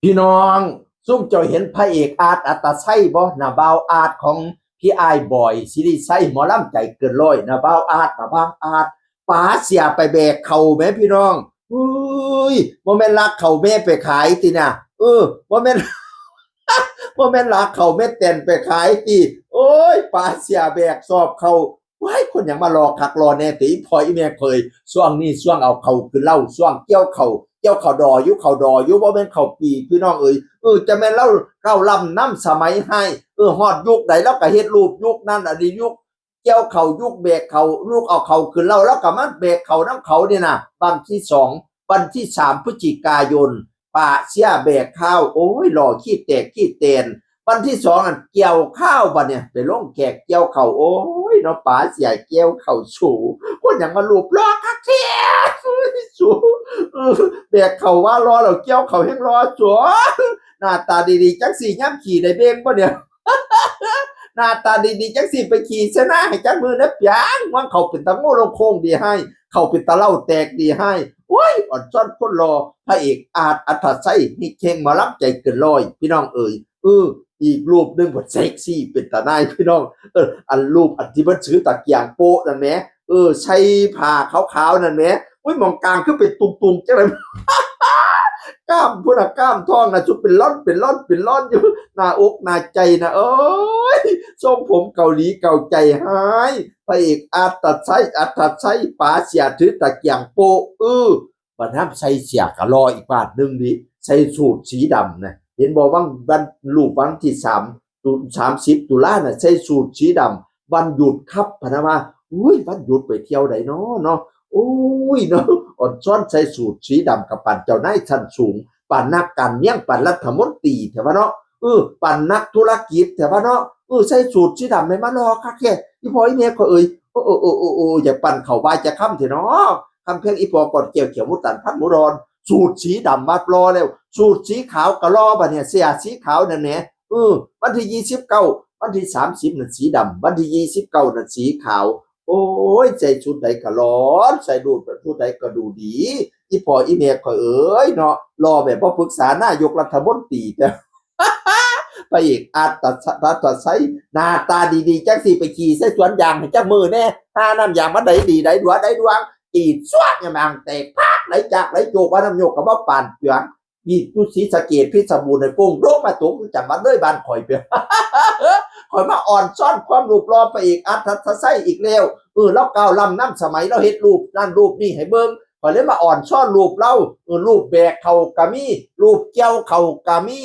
พี่น้องซุ่มเจ้าเห็นพระเอกอาร์ตอัตชัยบ่นะบ่าวอาร์ตของพี่อายบอยซิริไซหมอลำใจเกินร้อยนะบ่าวอาร์ตนะบ่าวอาร์ตป๋าเสียไปแบกเขาแม่พี่น้องอุ้ยบ่แม่นลักเขาแม่ไปขายติน่ะบ่แม่นบ่แม่นลักเขาแม่เต้นไปขายติโอ้ยป๋าเสียแบกสอบเขาว้ายคนหยังมารอคักรอแน่ติพออีแม่เคยช่วงนี้ช่วงเอาเขาคือเล่าช่วงเกี่ยวเขาดอยุเขาดอยุบ่แม่นเขาปีพี่น้องเอ้ยจะแม่นเล่าเก้าลำน้ำสมัยให้ฮอดยุคใดแล้วก็เฮ็ดรูปยุคนั้นอันนี้ยุคเกี่ยวเขายุคแบกเขาลูกเอาเขาขึ้นเล่าแล้วก็มาแบกเขาน้ำเขาเนี่ยนะวันที่2วันที่3พฤศจิกายนป่าเสียแบกข้าวโอ้ยหล่อขี้แตกขี้เตนวันที่2อันเกี่ยวข้าวบัดเนี่ยไปลงแขกเกี่ยวเขาโอ้ยเนาะป๋าเสียเกี่ยวเขาสูคนหยังมารูปล้อคักเที่ยสูแบกเขาว่ารอเราเกี่ยวเขาแห้งรอจัวหน้าตาดีๆจักสี่ย่ำขี่ได้เบ้งป่ะเนี่ยหน้าตาดีๆจักสี่ไปขี่ชนะให้จักมือนับยางว่าเขาเป็นตะโง่ลงโค้งดีให้เขาเป็นตะเล่าแตกดีให้โอ้ยอ่อนซ้อนคนรอพระเอกอาร์ตอัธชัยนี่เข่งมารับใจเกินร้อยพี่น้องเอ๋ยอีกรูปหนึ่งบทเซ็กซี่เป็นตาหน้าพี่น้องอันรูปอันที่มันถือตะเกียงโป๊ะนั่นแหมใช้ผ้าขาวๆนั่นแหมอุ้ยมองกลางคือเป็นตุ่มๆจังเลยกล้ามพุ่นกล้ามท้องนะจุดเป็นร่อนอยู่หน้าอกหน้าใจนะเอ้ยทรงผมเกาหลีเก่าใจหายพระเอกอาร์ตชัยป๋าเสียถือตะเกียงโปบัดน้ำใส่เสียกะรออีกบาทหนึ่งดิใส่สูทสีดำนะเห็นบอกว่าวันลูกวันที่30 ตุลาน่ะใส่สูทสีดำวันหยุดครับพะนะมาอุ้ยวันหยุดไปเที่ยวไหนเนาะโอ้ยเนาะอ่อนซ้อนใส่สูทสีดำกับปั่นเจ้านายชั้นสูงปั่นนักการเมืองปั่นรัฐมนตรีแถวเนาะปั่นนักธุรกิจแถวเนาะใส่สูทสีดำไม่มารอคักแค่อีพออีเมียก็อย่าปั่นเข่าบายจะค่ำเถอะเนาะคำเพียงอีพอก่อนเกี่ยวเขียวมุตันพัดมุรอนสูทสีดำมารอแล้วสูทสีขาวก็รอบ่เนี่ยเสียสีขาวนั่นแหละวันที่29วันที่30นั่นสีดำวันที่29นั่นสีขาวโอ้ยใส่ชุดใดก็ร้อนใส่ดูดชุดใดก็ดูดีอีพออีเมียก็เอ้ยเนาะรอแบบบ่ปรึกษานายกรัฐมนตรีแต่พระเอกอาร์ตตัดใช้หน้าตาดีๆจักสิไปขี่ใส่สวนยางให้จักมือแน่ถ้าน้ำยางมันได้ดีได้ดวงกีดสวดอย่างแตกพักไหลจากไหลโจกว่าน้ำโยกกับว่าป่านเปียงมีตุสีสะเกดพิษบูรณ์ในโป่งโรคมาตุกจับมาเลยบ้านข่อยเปียข่อยมาอ่อนซ่อนความรูปรอไปอีกอัตไส้อีกแล้วแล้วก้าวลำน้ำสมัยเราเฮ็ดรูปนั่นรูปนี่ให้เบิ่งข่อยเลยมาอ่อนซ่อนรูปเรารูปแบกเข่ากะมีรูปเกี่ยวเข่ากะมี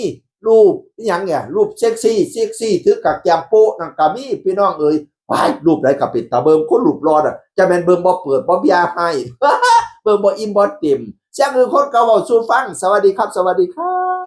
รูปอย่างเนี่ยรูปเซ็กซี่ถือกับแกมโปนั่นกะมีพี่น้องเอ๋ยว้ายรูปไหนกับปิดตาเบิ่งคนรูปรอดจะเป็นเบิ่งบ่เปิดบ่เบียร์ให้เบิ่งบ่อิ่มบ่เต็มเสียงคือคนเก่าเว้าสู่ฟังสวัสดีครับสวัสดีครับ